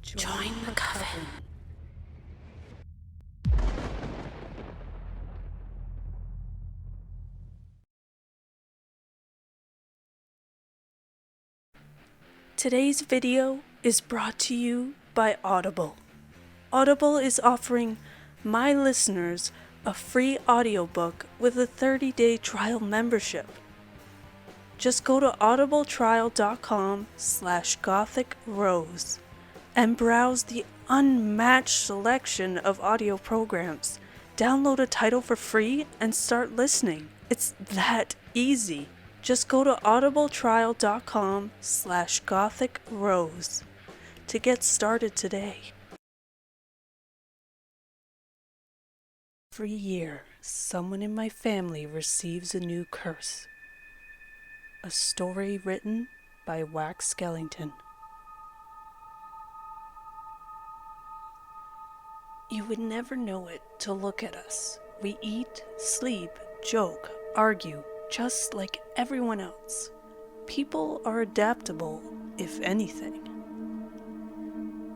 Join the Coven. Today's video is brought to you by Audible. Audible is offering my listeners a free audiobook with a 30-day trial membership. Just go to audibletrial.com/GothicRose and browse the unmatched selection of audio programs. Download a title for free and start listening. It's that easy. Just go to audibletrial.com/GothicRose to get started today. Every year, someone in my family receives a new curse. A story written by whackskellington. You would never know it to look at us. We eat, sleep, joke, argue, just like everyone else. People are adaptable, if anything.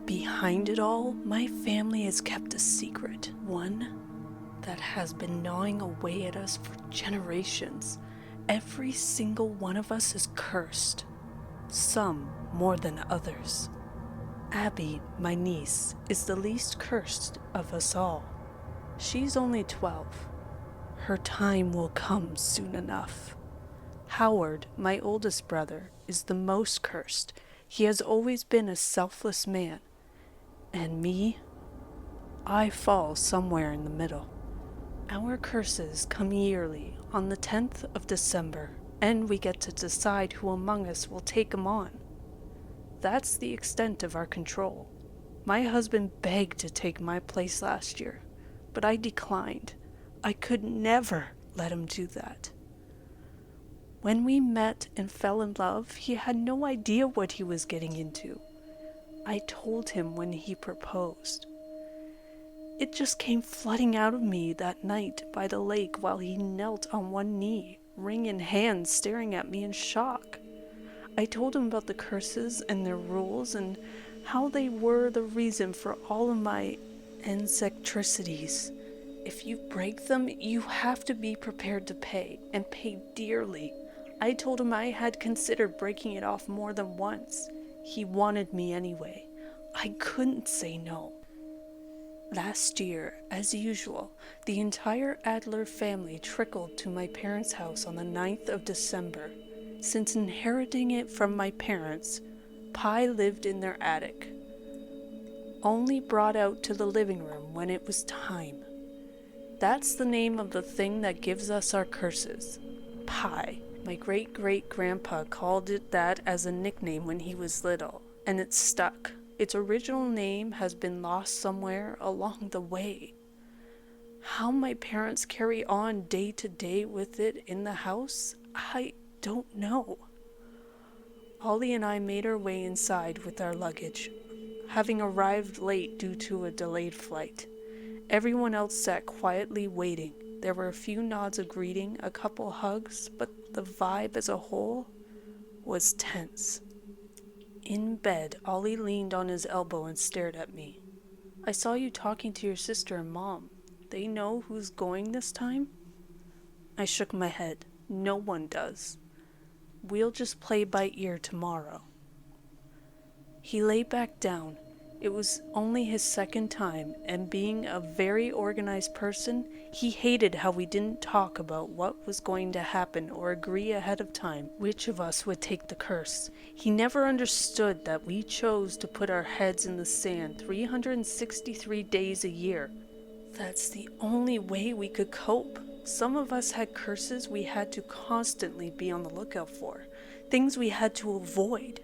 Behind it all, my family has kept a secret. One that has been gnawing away at us for generations. Every single one of us is cursed. Some more than others. Abby, my niece, is the least cursed of us all. She's only 12. Her time will come soon enough. Howard, my oldest brother, is the most cursed. He has always been a selfless man. And me? I fall somewhere in the middle. Our curses come yearly on the 10th of December, and we get to decide who among us will take them on. That's the extent of our control. My husband begged to take my place last year, but I declined. I could never let him do that. When we met and fell in love, he had no idea what he was getting into. I told him when he proposed. It just came flooding out of me that night by the lake while he knelt on one knee, ring in hand, staring at me in shock. I told him about the curses and their rules and how they were the reason for all of my eccentricities. If you break them, you have to be prepared to pay, and pay dearly. I told him I had considered breaking it off more than once. He wanted me anyway. I couldn't say no. Last year, as usual, the entire Adler family trickled to my parents' house on the 9th of December. Since inheriting it from my parents, Pi lived in their attic, only brought out to the living room when it was time. That's the name of the thing that gives us our curses. Pi. My great-great-grandpa called it that as a nickname when he was little, and it stuck. Its original name has been lost somewhere along the way. How my parents carry on day to day with it in the house, I don't know. Ollie and I made our way inside with our luggage, having arrived late due to a delayed flight. Everyone else sat quietly waiting. There were a few nods of greeting, a couple hugs, but the vibe as a whole was tense. In bed, Ollie leaned on his elbow and stared at me. I saw you talking to your sister and mom. They know who's going this time? I shook my head. No one does. We'll just play by ear tomorrow. He lay back down. It was only his second time, and being a very organized person, he hated how we didn't talk about what was going to happen or agree ahead of time which of us would take the curse. He never understood that we chose to put our heads in the sand 363 days a year. That's the only way we could cope. Some of us had curses we had to constantly be on the lookout for, things we had to avoid.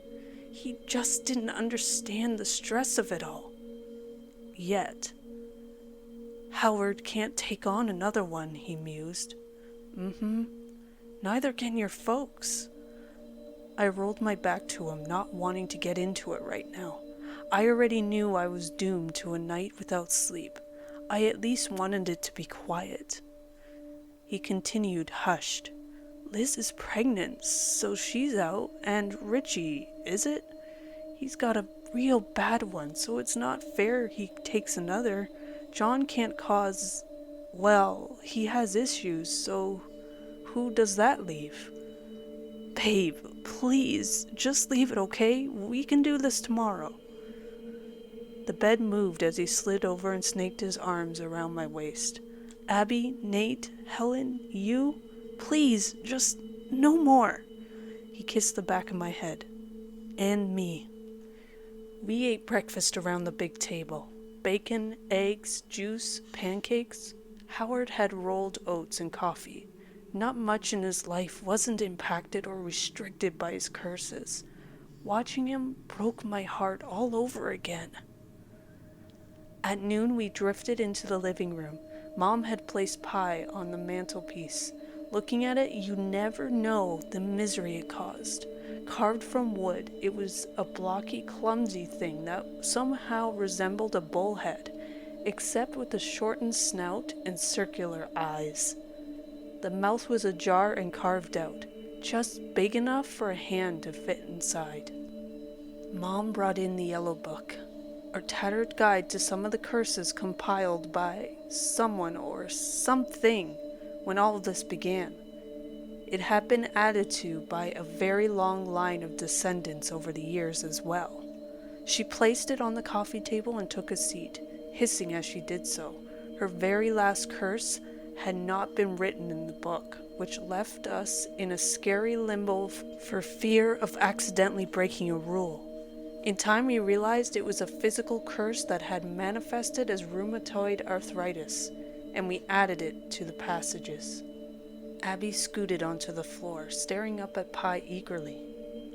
He just didn't understand the stress of it all. Yet. Howard can't take on another one, he mused. Neither can your folks. I rolled my back to him, not wanting to get into it right now. I already knew I was doomed to a night without sleep. I at least wanted it to be quiet. He continued, hushed. Liz is pregnant, so she's out, and Richie, is it? He's got a real bad one, so it's not fair he takes another. John can't cause... Well, he has issues, so who does that leave? Babe, please, just leave it, okay? We can do this tomorrow. The bed moved as he slid over and snaked his arms around my waist. Abby, Nate, Helen, you? Please, just no more. He kissed the back of my head. And me. We ate breakfast around the big table. Bacon, eggs, juice, pancakes. Howard had rolled oats and coffee. Not much in his life wasn't impacted or restricted by his curses. Watching him broke my heart all over again. At noon, we drifted into the living room. Mom had placed pie on the mantelpiece. Looking at it, you never know the misery it caused. Carved from wood, it was a blocky, clumsy thing that somehow resembled a bullhead, except with a shortened snout and circular eyes. The mouth was ajar and carved out, just big enough for a hand to fit inside. Mom brought in the yellow book, a tattered guide to some of the curses compiled by someone or something when all of this began. It had been added to by a very long line of descendants over the years as well. She placed it on the coffee table and took a seat, hissing as she did so. Her very last curse had not been written in the book, which left us in a scary limbo for fear of accidentally breaking a rule. In time, we realized it was a physical curse that had manifested as rheumatoid arthritis, and we added it to the passages. Abby scooted onto the floor, staring up at Pie eagerly.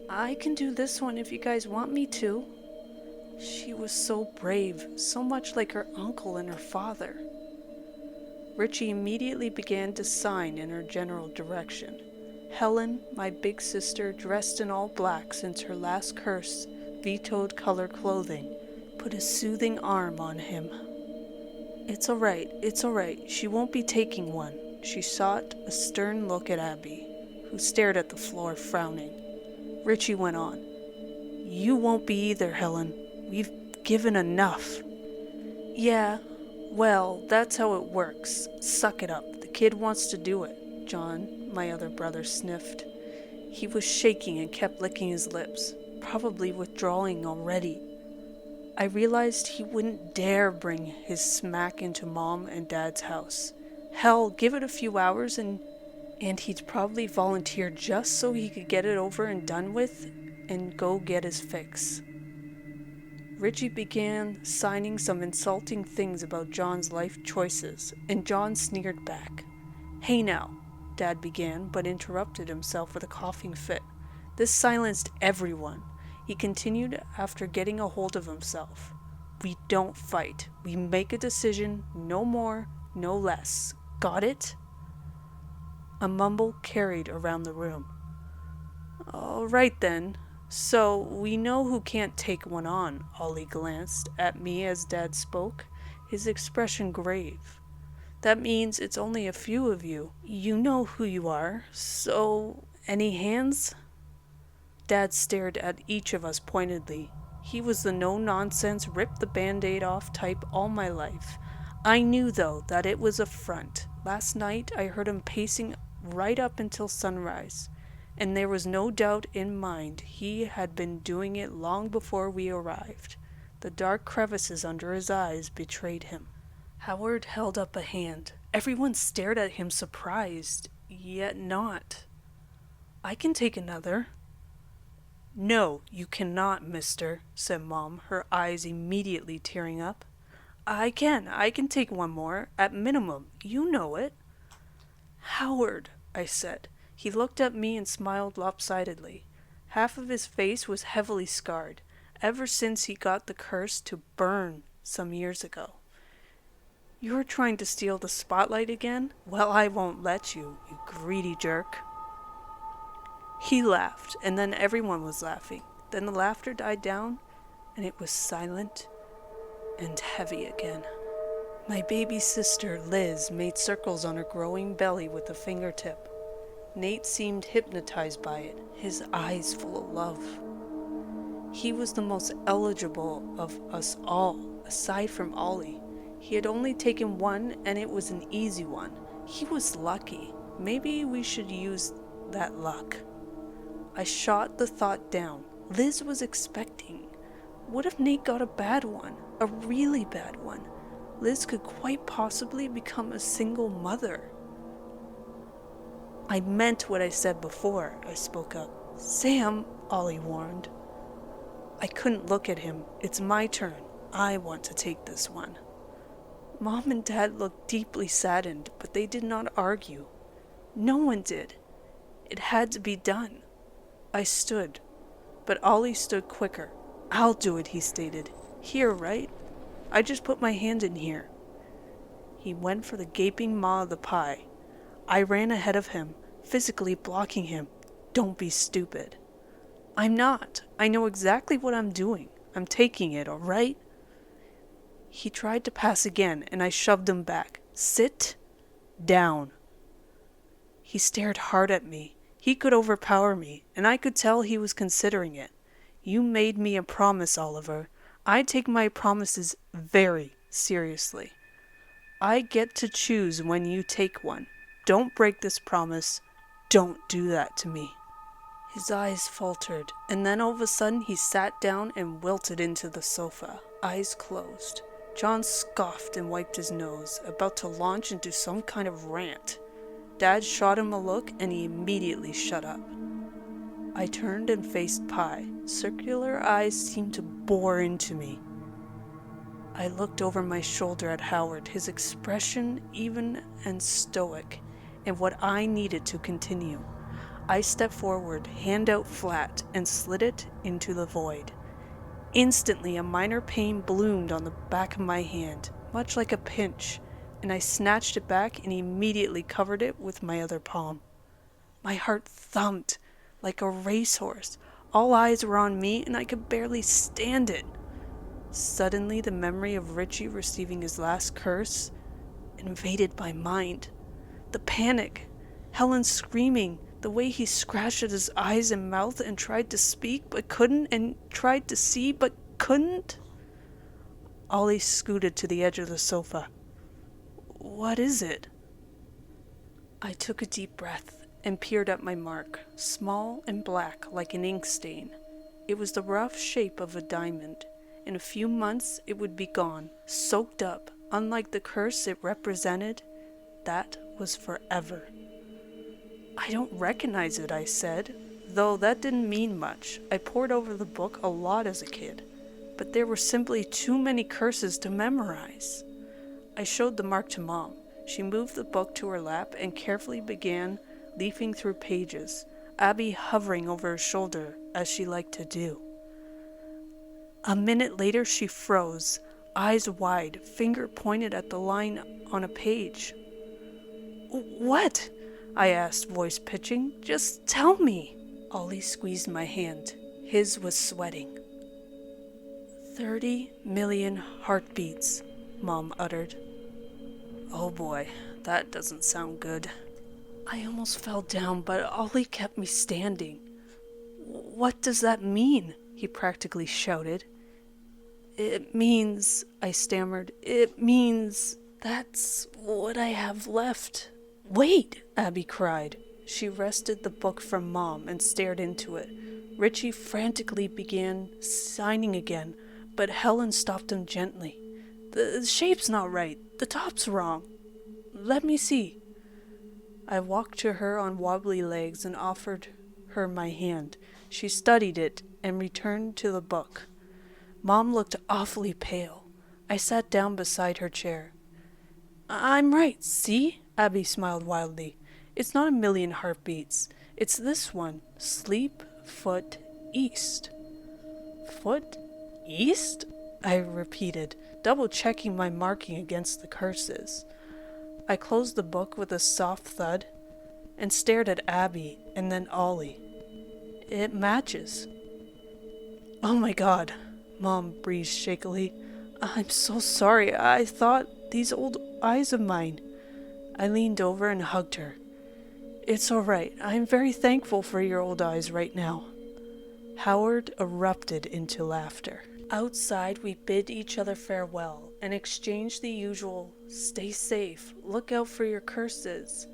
I can do this one if you guys want me to. She was so brave, so much like her uncle and her father. Richie immediately began to sign in her general direction. Helen, my big sister, dressed in all black since her last curse, vetoed color clothing, put a soothing arm on him. It's all right, she won't be taking one. She shot a stern look at Abby, who stared at the floor, frowning. Richie went on. You won't be either, Helen. We've given enough. Yeah, well, that's how it works. Suck it up. The kid wants to do it. John, my other brother, sniffed. He was shaking and kept licking his lips, probably withdrawing already. I realized he wouldn't dare bring his smack into Mom and Dad's house. Hell, give it a few hours and he'd probably volunteer just so he could get it over and done with and go get his fix. Richie began signing some insulting things about John's life choices, and John sneered back. Hey now, Dad began, but interrupted himself with a coughing fit. This silenced everyone. He continued after getting a hold of himself. We don't fight. We make a decision, no more, no less. Got it? A mumble carried around the room. All right then. So, we know who can't take one on. Ollie glanced at me as Dad spoke, his expression grave. That means it's only a few of you. You know who you are. So, any hands? Dad stared at each of us pointedly. He was the no-nonsense, rip-the-band-aid off type all my life. I knew, though, that it was a front. Last night, I heard him pacing right up until sunrise, and there was no doubt in mind he had been doing it long before we arrived. The dark crevices under his eyes betrayed him. Howard held up a hand. Everyone stared at him surprised, yet not. I can take another. No, you cannot, mister, said Mom, her eyes immediately tearing up. I can take one more, at minimum. You know it. Howard, I said. He looked at me and smiled lopsidedly. Half of his face was heavily scarred, ever since he got the curse to burn some years ago. You're trying to steal the spotlight again? Well, I won't let you, you greedy jerk. He laughed, and then everyone was laughing. Then the laughter died down, and it was silent and heavy again. My baby sister, Liz, made circles on her growing belly with a fingertip. Nate seemed hypnotized by it, his eyes full of love. He was the most eligible of us all, aside from Ollie. He had only taken one, and it was an easy one. He was lucky. Maybe we should use that luck. I shot the thought down. Liz was expecting. What if Nate got a bad one? A really bad one? Liz could quite possibly become a single mother. I meant what I said before, I spoke up. Sam, Ollie warned. I couldn't look at him. It's my turn. I want to take this one. Mom and Dad looked deeply saddened, but they did not argue. No one did. It had to be done. I stood, but Ollie stood quicker. I'll do it, he stated. Here, right? I just put my hand in here. He went for the gaping maw of the pie. I ran ahead of him, physically blocking him. Don't be stupid. I'm not. I know exactly what I'm doing. I'm taking it, all right? He tried to pass again, and I shoved him back. Sit down. He stared hard at me. He could overpower me, and I could tell he was considering it. You made me a promise, Oliver. I take my promises very seriously. I get to choose when you take one. Don't break this promise. Don't do that to me. His eyes faltered, and then all of a sudden he sat down and wilted into the sofa, eyes closed. John scoffed and wiped his nose, about to launch into some kind of rant. Dad shot him a look, and he immediately shut up. I turned and faced Pi. Circular eyes seemed to bore into me. I looked over my shoulder at Howard, his expression even and stoic, and what I needed to continue. I stepped forward, hand out flat, and slid it into the void. Instantly, a minor pain bloomed on the back of my hand, much like a pinch, and I snatched it back and immediately covered it with my other palm. My heart thumped like a racehorse. All eyes were on me, and I could barely stand it. Suddenly, the memory of Richie receiving his last curse invaded my mind. The panic, Helen screaming, the way he scratched at his eyes and mouth and tried to speak but couldn't, and tried to see but couldn't. Ollie scooted to the edge of the sofa. What is it? I took a deep breath and peered at my mark, small and black like an ink stain. It was the rough shape of a diamond. In a few months it would be gone, soaked up. Unlike the curse it represented, that was forever. I don't recognize it, I said, though that didn't mean much. I pored over the book a lot as a kid, but there were simply too many curses to memorize. I showed the mark to Mom. She moved the book to her lap and carefully began leafing through pages, Abby hovering over her shoulder as she liked to do. A minute later she froze, eyes wide, finger pointed at the line on a page. What? I asked, voice pitching. Just tell me. Ollie squeezed my hand. His was sweating. 30 million heartbeats, Mom uttered. Oh boy, that doesn't sound good. I almost fell down, but Ollie kept me standing. What does that mean? He practically shouted. It means, I stammered, it means that's what I have left. Wait, Abby cried. She wrested the book from Mom and stared into it. Richie frantically began signing again, but Helen stopped him gently. The shape's not right. The top's wrong. Let me see. I walked to her on wobbly legs and offered her my hand. She studied it and returned to the book. Mom looked awfully pale. I sat down beside her chair. I'm right, see? Abby smiled wildly. It's not a million heartbeats. It's this one. Sleep, foot, east. Foot, east? I repeated, double-checking my marking against the curses. I closed the book with a soft thud and stared at Abby and then Ollie. It matches. Oh my God, Mom breathed shakily. I'm so sorry. I thought these old eyes of mine. I leaned over and hugged her. It's all right. I'm very thankful for your old eyes right now. Howard erupted into laughter. Outside, we bid each other farewell and exchanged the usual, "Stay safe, look out for your curses."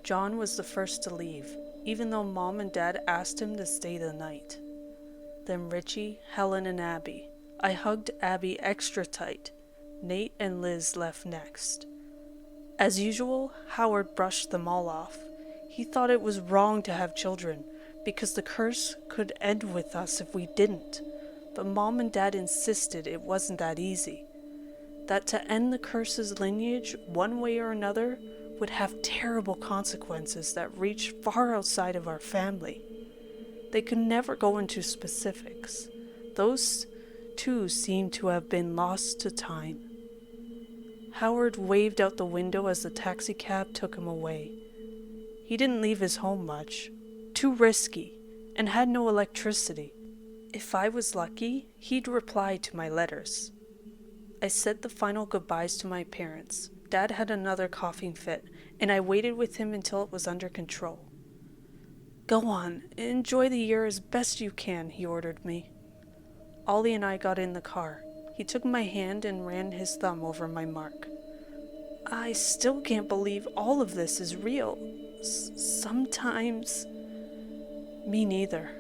John was the first to leave, even though Mom and Dad asked him to stay the night. Then Richie, Helen, and Abby. I hugged Abby extra tight. Nate and Liz left next. As usual, Howard brushed them all off. He thought it was wrong to have children, because the curse could end with us if we didn't. But Mom and Dad insisted it wasn't that easy. That to end the curse's lineage, one way or another, would have terrible consequences that reached far outside of our family. They could never go into specifics. Those two seemed to have been lost to time. Howard waved out the window as the taxicab took him away. He didn't leave his home much. Too risky, and had no electricity. If I was lucky, he'd reply to my letters. I said the final goodbyes to my parents. Dad had another coughing fit, and I waited with him until it was under control. "Go on, enjoy the year as best you can," he ordered me. Ollie and I got in the car. He took my hand and ran his thumb over my mark. "I still can't believe all of this is real. Sometimes..." "Me neither."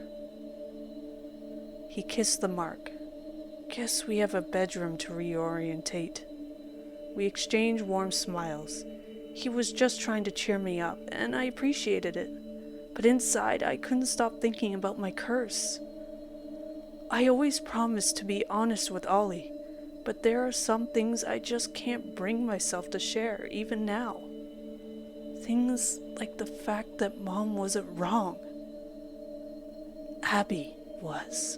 He kissed the mark. "Guess we have a bedroom to reorientate." We exchanged warm smiles. He was just trying to cheer me up, and I appreciated it. But inside, I couldn't stop thinking about my curse. I always promised to be honest with Ollie, but there are some things I just can't bring myself to share, even now. Things like the fact that Mom wasn't wrong. Abby was.